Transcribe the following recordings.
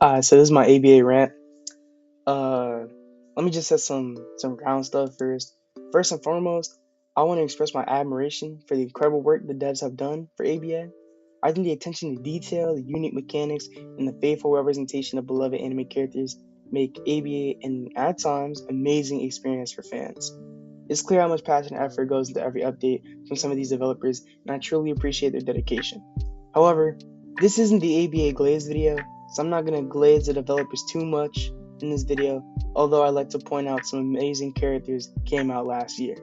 So this is my ABA rant. Uh, Let me just set some ground stuff first. First and foremost, I want to express my admiration for the incredible work the devs have done for ABA. I think the attention to detail, the unique mechanics, and the faithful representation of beloved anime characters make ABA an at times amazing experience for fans. It's clear how much passion and effort goes into every update from some of these developers, and I truly appreciate their dedication. However, this isn't the ABA Glaze video, so I'm not going to glaze the developers too much in this video, although I like to point out some amazing characters that came out last year.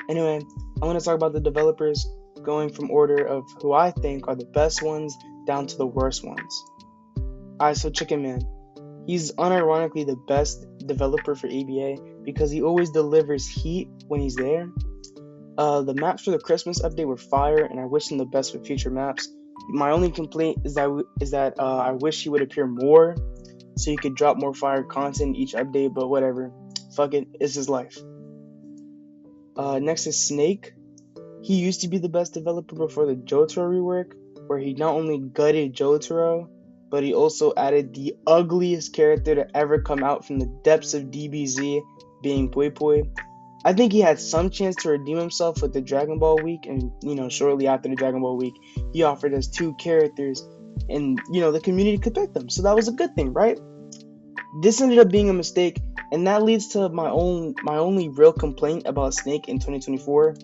Anyway, I want to talk about the developers going from order of who I think are the best ones down to the worst ones. Alright, so Chicken Man. He's unironically the best developer for ABA because he always delivers heat when he's there. The maps for the Christmas update were fire, and I wish him the best for future maps. My only complaint is that I wish he would appear more, so he could drop more fire content each update. But whatever, fuck it, it's his life. Next is Snake. He used to be the best developer before the Jotaro rework, where he not only gutted Jotaro, but he also added the ugliest character to ever come out from the depths of DBZ, being Pui Pui. I think he had some chance to redeem himself with the Dragon Ball week, and shortly after the Dragon Ball week, he offered us two characters, and the community could pick them, so that was a good thing, right? This ended up being a mistake, and that leads to my only real complaint about Snake in 2024.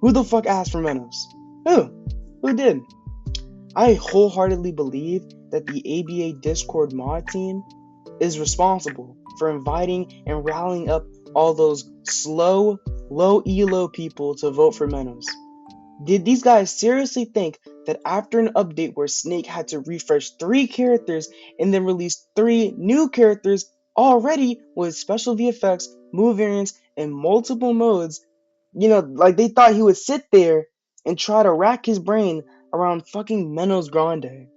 Who the fuck asked for Menos? Who did? I wholeheartedly believe that the ABA Discord mod team is responsible for inviting and rallying up all those slow, low elo people to vote for Menos. Did these guys seriously think that after an update where Snake had to refresh 3 characters and then release 3 new characters already with special VFX, move variants, and multiple modes, they thought he would sit there and try to rack his brain around fucking Menos Grande?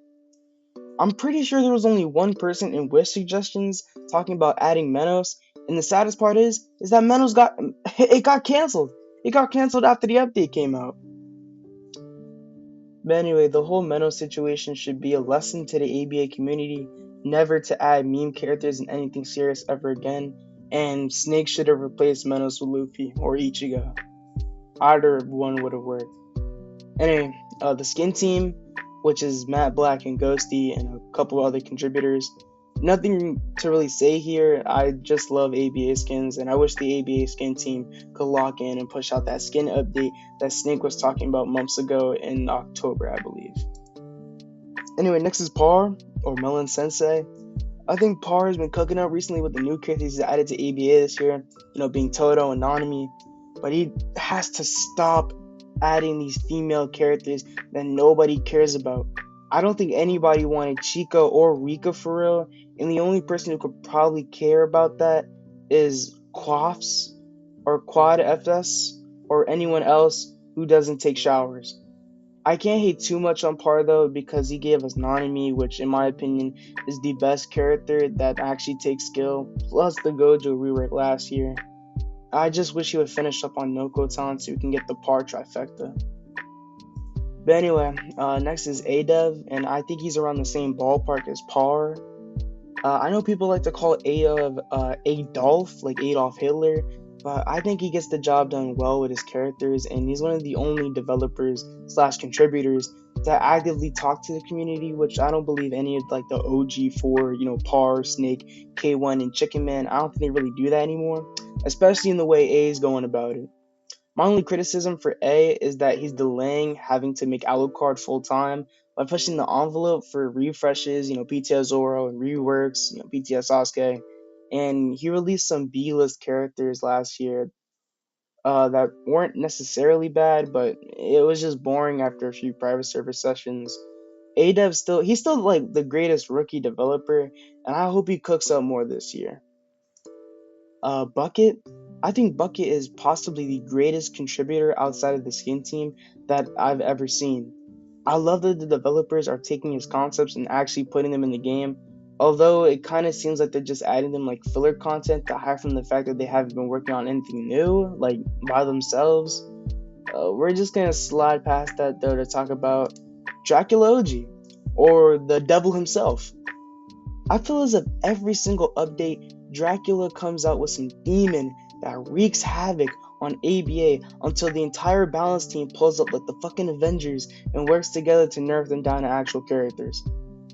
I'm pretty sure there was only one person in Wish suggestions talking about adding Menos, and the saddest part is that Menos got canceled. It got canceled after the update came out. But anyway, the whole Menos situation should be a lesson to the ABA community never to add meme characters in anything serious ever again, and Snake should have replaced Menos with Luffy or Ichigo. Either one would have worked. Anyway, the skin team, which is Matt Black and Ghosty and a couple other contributors. Nothing to really say here. I just love ABA skins, and I wish the ABA skin team could lock in and push out that skin update that Snake was talking about months ago in October, I believe. Anyway, next is Par, or Melon Sensei. I think Par has been cooking up recently with the new characters he's added to ABA this year, being Toto and Nanami, but he has to stop adding these female characters that nobody cares about. I don't think anybody wanted Chico or Rika for real, and the only person who could probably care about that is Quaffs or Quad FS or anyone else who doesn't take showers. I can't hate too much on Par though, because he gave us Nanami, which in my opinion is the best character that actually takes skill, plus the Gojo rework last year. I just wish he would finish up on Noko-tan so we can get the Par trifecta. But anyway, next is AeyDev, and I think he's around the same ballpark as Par. I know people like to call AeyDev Adolf, like Adolf Hitler, but I think he gets the job done well with his characters, and he's one of the only developers / contributors that actively talk to the community, which I don't believe any of like the OG 4, Par, Snake, K1, and Chicken Man, I don't think they really do that anymore, especially in the way A is going about it. My only criticism for A is that he's delaying having to make Alucard full-time by pushing the envelope for refreshes, PTS Zoro and reworks, PTS Sasuke, and he released some B-list characters last year that weren't necessarily bad, but it was just boring after a few private server sessions. He's still like the greatest rookie developer, and I hope he cooks up more this year. Buqet. I think Buqet is possibly the greatest contributor outside of the skin team that I've ever seen. I love that the developers are taking his concepts and actually putting them in the game, although it kind of seems like they're just adding them like filler content to hide from the fact that they haven't been working on anything new, like by themselves. We're just gonna slide past that though to talk about Draculaoji, or the devil himself. I feel as if every single update, Dracula comes out with some demon that wreaks havoc on ABA until the entire balance team pulls up like the fucking Avengers and works together to nerf them down to actual characters.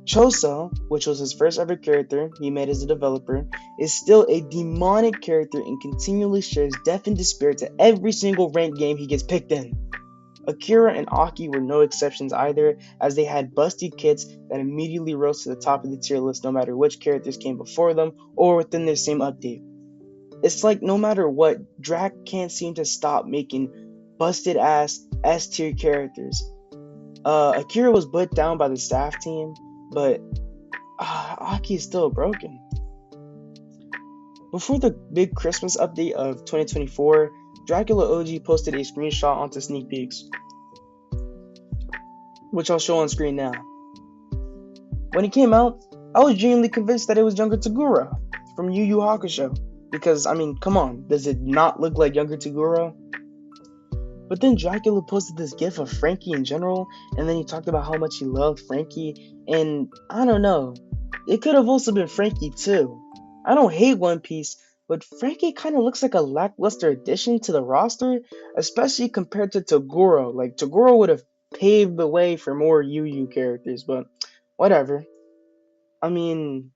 Choso, which was his first ever character he made as a developer, is still a demonic character and continually shares death and despair to every single ranked game he gets picked in. Akira and Aki were no exceptions either, as they had busty kits that immediately rose to the top of the tier list no matter which characters came before them or within their same update. It's like no matter what, Drac can't seem to stop making busted ass S tier characters. Akira was put down by the staff team, but Aki is still broken. Before the big Christmas update of 2024, Draculaoji posted a screenshot onto Sneak Peeks, which I'll show on screen now. When he came out, I was genuinely convinced that it was younger Toguro from Yu Yu Hakusho, because, I mean, come on, does it not look like younger Toguro? But then Dracula posted this gif of Frankie in general, and then he talked about how much he loved Frankie, and I don't know, it could have also been Frankie too. I don't hate One Piece, but Frankie kind of looks like a lackluster addition to the roster, especially compared to Toguro. Like, Toguro would have paved the way for more Yu Yu characters, but whatever. I mean,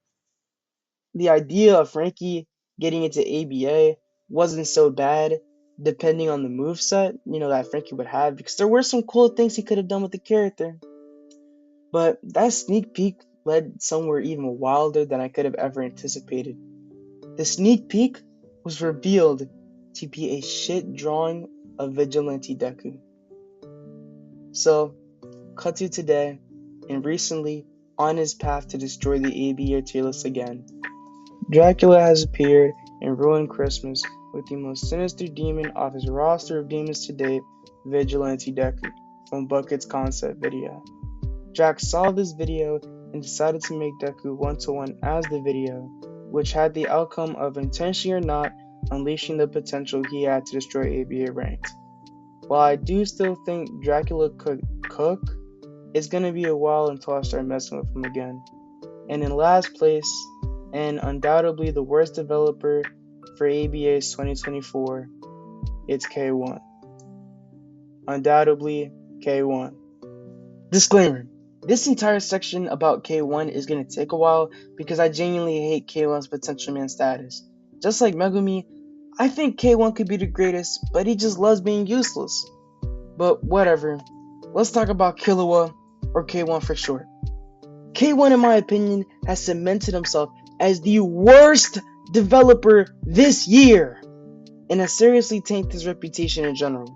the idea of Frankie getting into ABA wasn't so bad, depending on the moveset, that Frankie would have, because there were some cool things he could have done with the character. But that sneak peek led somewhere even wilder than I could have ever anticipated. The sneak peek was revealed to be a shit drawing of Vigilante Deku. So, cut to today, and recently, on his path to destroy the ABA tier list again, Dracula has appeared and ruined Christmas with the most sinister demon off his roster of demons to date, Vigilante Deku, from Buqet's concept video. Jack saw this video and decided to make Deku one-to-one as the video, which had the outcome of, intentionally or not, unleashing the potential he had to destroy ABA ranked. While I do still think Dracula could cook, it's gonna be a while until I start messing with him again. And in last place, and undoubtedly the worst developer for ABA's 2024, it's K1. Undoubtedly K1. Disclaimer: this entire section about K1 is going to take a while because I genuinely hate K1's potential man status. Just like Megumi, I think K1 could be the greatest, but he just loves being useless. But whatever, let's talk about Killua, or K1 for short. K1, in my opinion, has cemented himself as the worst developer this year, and has seriously tanked his reputation in general.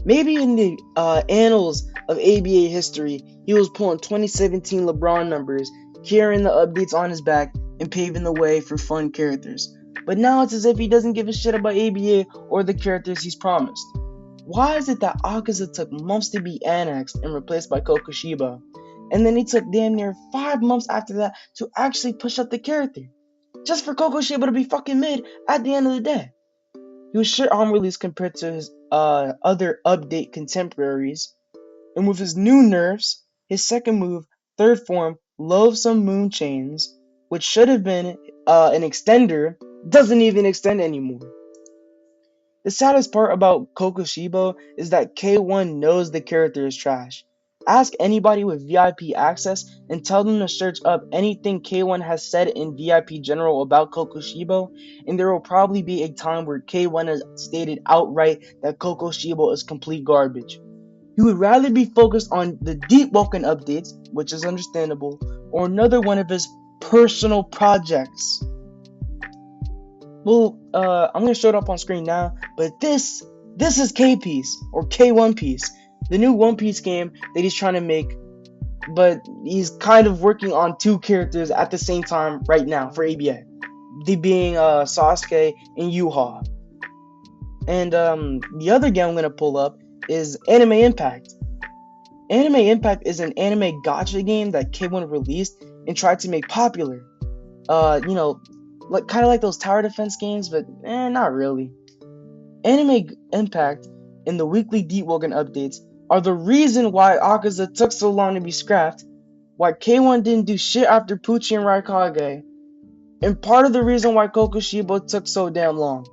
Maybe in the annals of ABA history, he was pulling 2017 LeBron numbers, carrying the updates on his back, and paving the way for fun characters. But now it's as if he doesn't give a shit about ABA or the characters he's promised. Why is it that Akaza took months to be annexed and replaced by Kokushibo, and then he took damn near 5 months after that to actually push up the character, just for Kokushibo to be fucking mid at the end of the day? He was shit on release compared to his other update contemporaries, and with his new nerfs, his second move, third form, Loathsome Moon Chains, which should have been an extender, doesn't even extend anymore. The saddest part about Kokushibo is that K1 knows the character is trash. Ask anybody with VIP access and tell them to search up anything K1 has said in VIP general about Kokushibo, and there will probably be a time where K1 has stated outright that Kokushibo is complete garbage. He would rather be focused on the Deep Woken updates, which is understandable, or another one of his personal projects. Well, I'm going to show it up on screen now, but this is K-Piece, or K1 Piece, the new One Piece game that he's trying to make, but he's kind of working on 2 characters at the same time right now for ABA, they being Sasuke and Yuha. And the other game I'm going to pull up is Anime Impact. Anime Impact is an anime gacha game that K1 released and tried to make popular. Kind of like those tower defense games, but not really. Anime Impact and the weekly Deep Woken updates are the reason why Akaza took so long to be scrapped, why K1 didn't do shit after Pucci and Raikage, and part of the reason why Kokushibo took so damn long.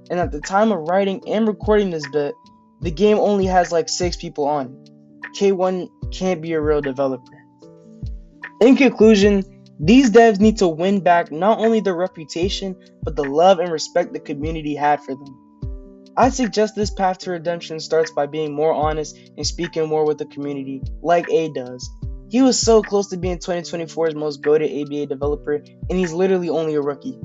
And at the time of writing and recording this bit, the game only has like 6 people on. K1 can't be a real developer. In conclusion, these devs need to win back not only their reputation, but the love and respect the community had for them. I suggest this path to redemption starts by being more honest and speaking more with the community, like A does. He was so close to being 2024's most goated ABA developer, and he's literally only a rookie.